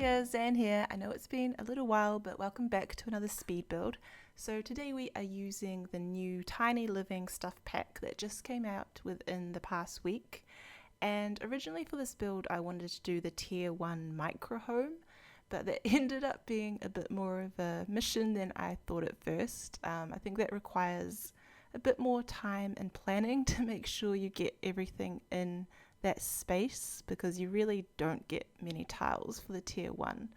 guys, Zan here. I know it's been a little while, but welcome back to another speed build. So today we are using the new Tiny Living stuff pack that just came out within the past week. And originally for this build I wanted to do the tier 1 micro home, but that ended up being a bit more of a mission than I thought at first. I think that requires a bit more time and planning to make sure you get everything in that space, because you really don't get many tiles for the tier 1.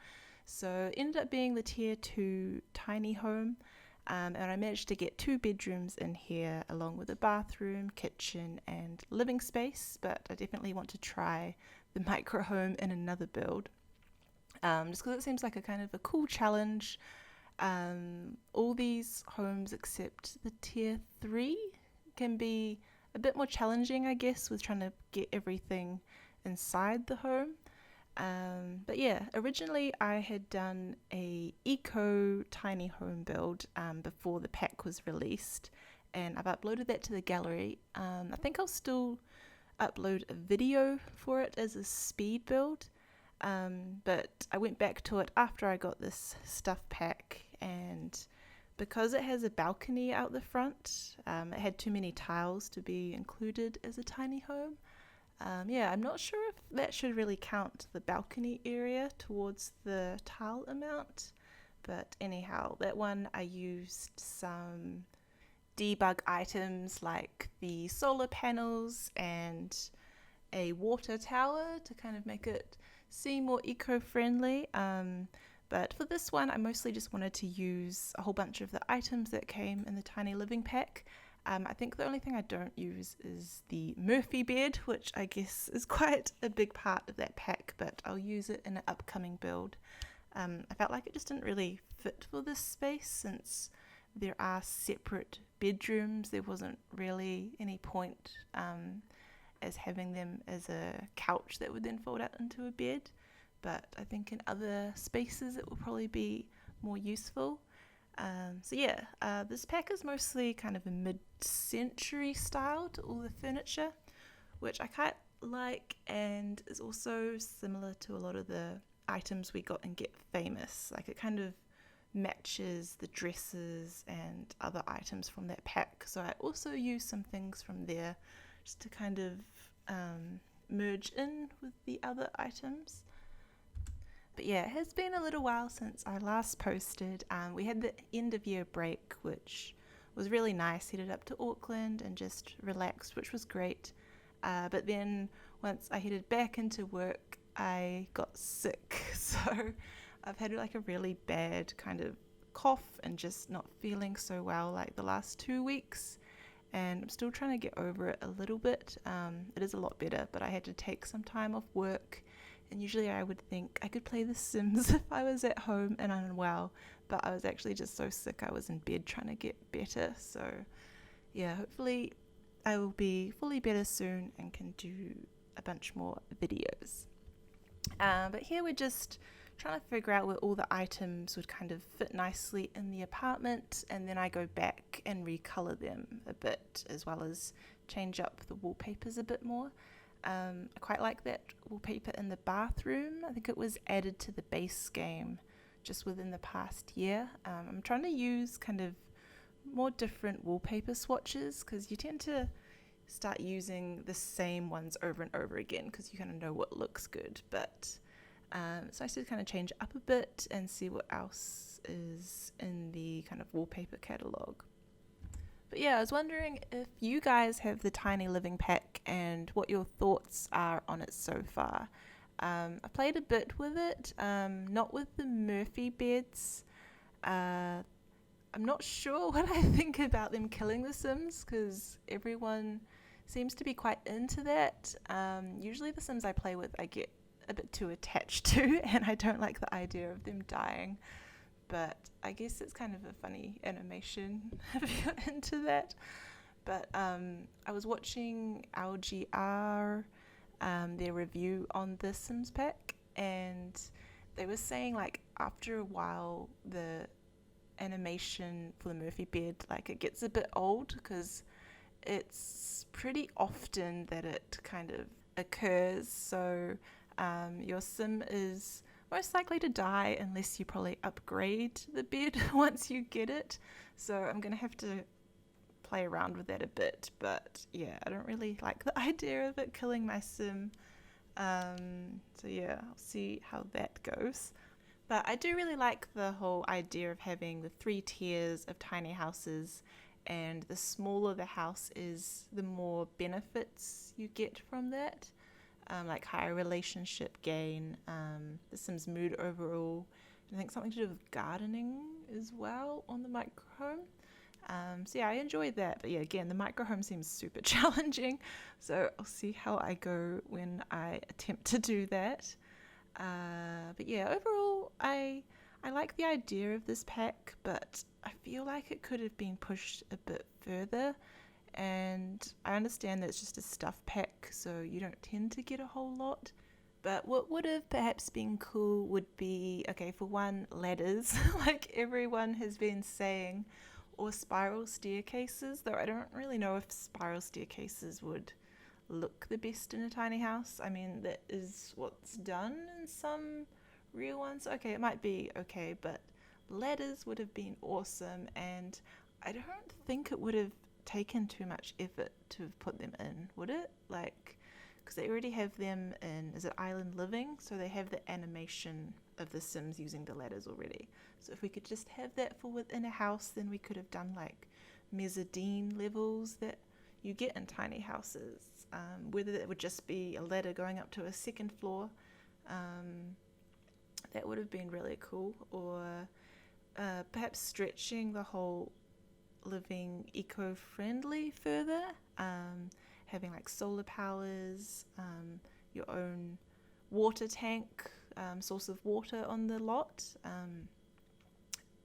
So it ended up being the tier 2 tiny home, and I managed to get 2 bedrooms in here along with a bathroom, kitchen and living space, but I definitely want to try the micro home in another build, just because it seems like a kind of a cool challenge. All these homes except the tier 3 can be a bit more challenging, I guess, with trying to get everything inside the home. But yeah, originally I had done a eco tiny home build before the pack was released, and I've uploaded that to the gallery. I think I'll still upload a video for it as a speed build, but I went back to it after I got this stuff pack, and because it has a balcony out the front, it had too many tiles to be included as a tiny home. Yeah, I'm not sure if that should really count the balcony area towards the tile amount, but anyhow, that one I used some debug items like the solar panels and a water tower to kind of make it seem more eco-friendly. But for this one, I mostly just wanted to use a whole bunch of the items that came in the Tiny Living pack. I think the only thing I don't use is the Murphy bed, which I guess is quite a big part of that pack, but I'll use it in an upcoming build. I felt like it just didn't really fit for this space since there are separate bedrooms. There wasn't really any point as having them as a couch that would then fold out into a bed. But I think in other spaces it will probably be more useful. So yeah, this pack is mostly kind of a mid-century style to all the furniture, which I quite like, and is also similar to a lot of the items we got in Get Famous. Like, it kind of matches the dresses and other items from that pack. So I also use some things from there just to kind of merge in with the other items. But yeah, it has been a little while since I last posted. We had the end of year break, which was really nice. Headed up to Auckland and just relaxed, which was great. But then once I headed back into work, I got sick. So I've had like a really bad kind of cough and just not feeling so well like the last 2 weeks. And I'm still trying to get over it a little bit. It is a lot better, but I had to take some time off work. And usually I would think I could play The Sims if I was at home and unwell, but I was actually just so sick I was in bed trying to get better. So yeah, hopefully I will be fully better soon and can do a bunch more videos. But here we're just trying to figure out where all the items would kind of fit nicely in the apartment, and then I go back and recolor them a bit, as well as change up the wallpapers a bit more. I quite like that wallpaper in the bathroom. I think it was added to the base game just within the past year. I'm trying to use kind of more different wallpaper swatches, because you tend to start using the same ones over and over again because you kind of know what looks good. But so I should kind of change up a bit and see what else is in the kind of wallpaper catalogue. But yeah, I was wondering if you guys have the Tiny Living pack and what your thoughts are on it so far. I played a bit with it, not with the Murphy beds. I'm not sure what I think about them killing the Sims, because everyone seems to be quite into that. Usually the Sims I play with I get a bit too attached to, and I don't like the idea of them dying. But I guess it's kind of a funny animation if you're into that. But I was watching LGR, their review on the Sims pack, and they were saying like after a while the animation for the Murphy bed, like, it gets a bit old because it's pretty often that it kind of occurs. So your sim is most likely to die unless you probably upgrade the bed once you get it. So I'm going to have to play around with that a bit. But yeah, I don't really like the idea of it killing my sim. So yeah, I'll see how that goes. But I do really like the whole idea of having the 3 tiers of tiny houses, and the smaller the house is, the more benefits you get from that, like higher relationship gain, the Sims mood overall. I think something to do with gardening as well on the microhome. So yeah, I enjoyed that. But yeah, again, the microhome seems super challenging. So I'll see how I go when I attempt to do that. But yeah, overall, I like the idea of this pack, but I feel like it could have been pushed a bit further. And I understand that it's just a stuff pack, so you don't tend to get a whole lot. But what would have perhaps been cool would be, okay, for one, ladders, like everyone has been saying, or spiral staircases, though I don't really know if spiral staircases would look the best in a tiny house. I mean, that is what's done in some real ones. Okay, it might be okay, but ladders would have been awesome, and I don't think it would have taken too much effort to have put them in, would it? Like, because they already have them in, is it Island Living? So they have the animation of the Sims using the ladders already. So if we could just have that for within a house, then we could have done like mezzanine levels that you get in tiny houses. Whether it would just be a ladder going up to a second floor, that would have been really cool. Or perhaps stretching the whole living eco-friendly further, having like solar powers, your own water tank, source of water on the lot.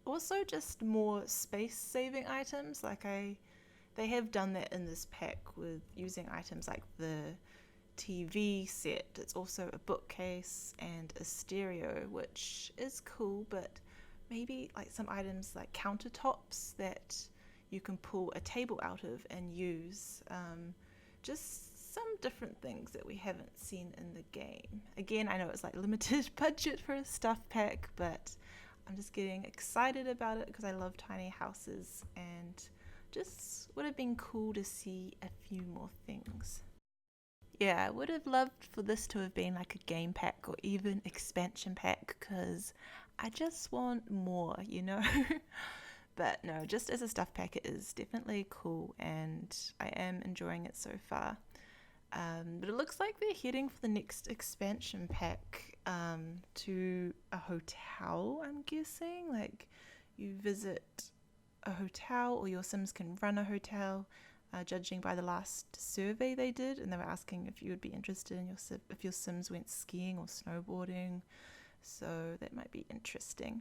Also just more space-saving items, like they have done that in this pack with using items like the TV set. It's also a bookcase and a stereo, which is cool, but maybe like some items like countertops that you can pull a table out of and use. Just some different things that we haven't seen in the game. Again, I know it's like limited budget for a stuff pack, but I'm just getting excited about it because I love tiny houses, and just would have been cool to see a few more things. Yeah, I would have loved for this to have been like a game pack or even expansion pack, because I just want more, you know? But no, just as a stuff pack, it is definitely cool, and I am enjoying it so far. But it looks like they're heading for the next expansion pack, to a hotel, I'm guessing. Like, you visit a hotel, or your Sims can run a hotel, judging by the last survey they did, and they were asking if you would be interested in if your Sims went skiing or snowboarding. So that might be interesting.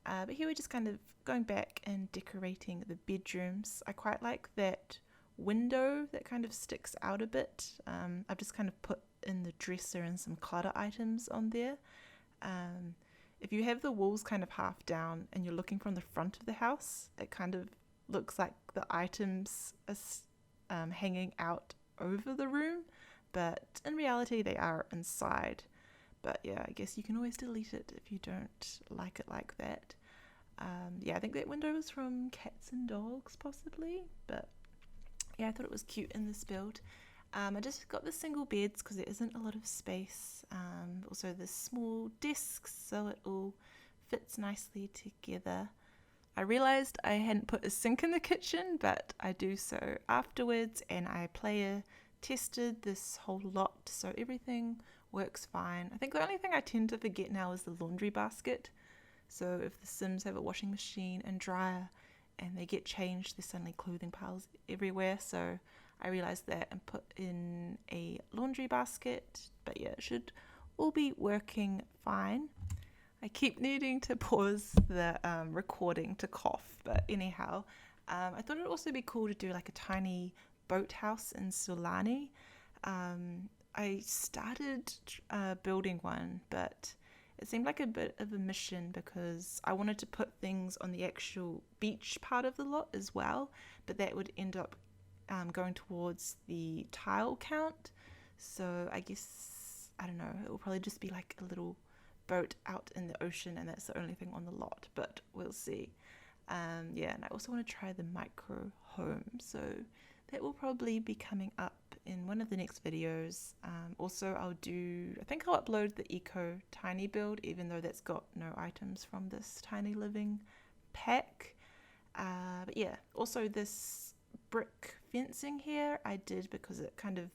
But here we're just kind of going back and decorating the bedrooms. I quite like that window that kind of sticks out a bit. I've just kind of put in the dresser and some clutter items on there. If you have the walls kind of half down and you're looking from the front of the house, it kind of looks like the items are hanging out over the room, but in reality they are inside. But yeah, I guess you can always delete it if you don't like it like that. Yeah, I think that window was from Cats and Dogs possibly, but yeah, I thought it was cute in this build. I just got the single beds because there isn't a lot of space. Also the small desks, so it all fits nicely together. I realised I hadn't put a sink in the kitchen, but I do so afterwards, and I player tested this whole lot, so everything works fine. I think the only thing I tend to forget now is the laundry basket. So if the Sims have a washing machine and dryer and they get changed, there's suddenly clothing piles everywhere. So I realised that and put in a laundry basket. But yeah, it should all be working fine. I keep needing to pause the recording to cough, but anyhow, I thought it would also be cool to do like a tiny boathouse in Sulani. I started building one, but it seemed like a bit of a mission because I wanted to put things on the actual beach part of the lot as well, but that would end up going towards the tile count. So I guess, I don't know, it will probably just be like a little boat out in the ocean, and that's the only thing on the lot, but we'll see. Yeah, and I also want to try the micro home, so that will probably be coming up in one of the next videos. Also, I think I'll upload the eco tiny build, even though that's got no items from this tiny living pack. But yeah, also this brick fencing here I did because it kind of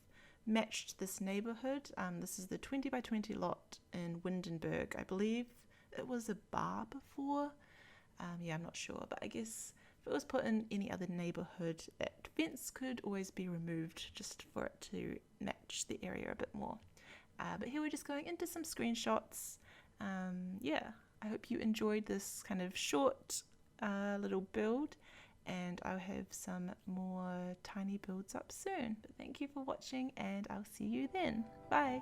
matched this neighborhood. This is the 20 by 20 lot in Windenburg. I believe it was a bar before. Yeah, I'm not sure, but I guess if it was put in any other neighborhood, that fence could always be removed just for it to match the area a bit more. But here we're just going into some screenshots. Yeah, I hope you enjoyed this kind of short little build, and I'll have some more tiny builds up soon. But thank you for watching, and I'll see you then. Bye!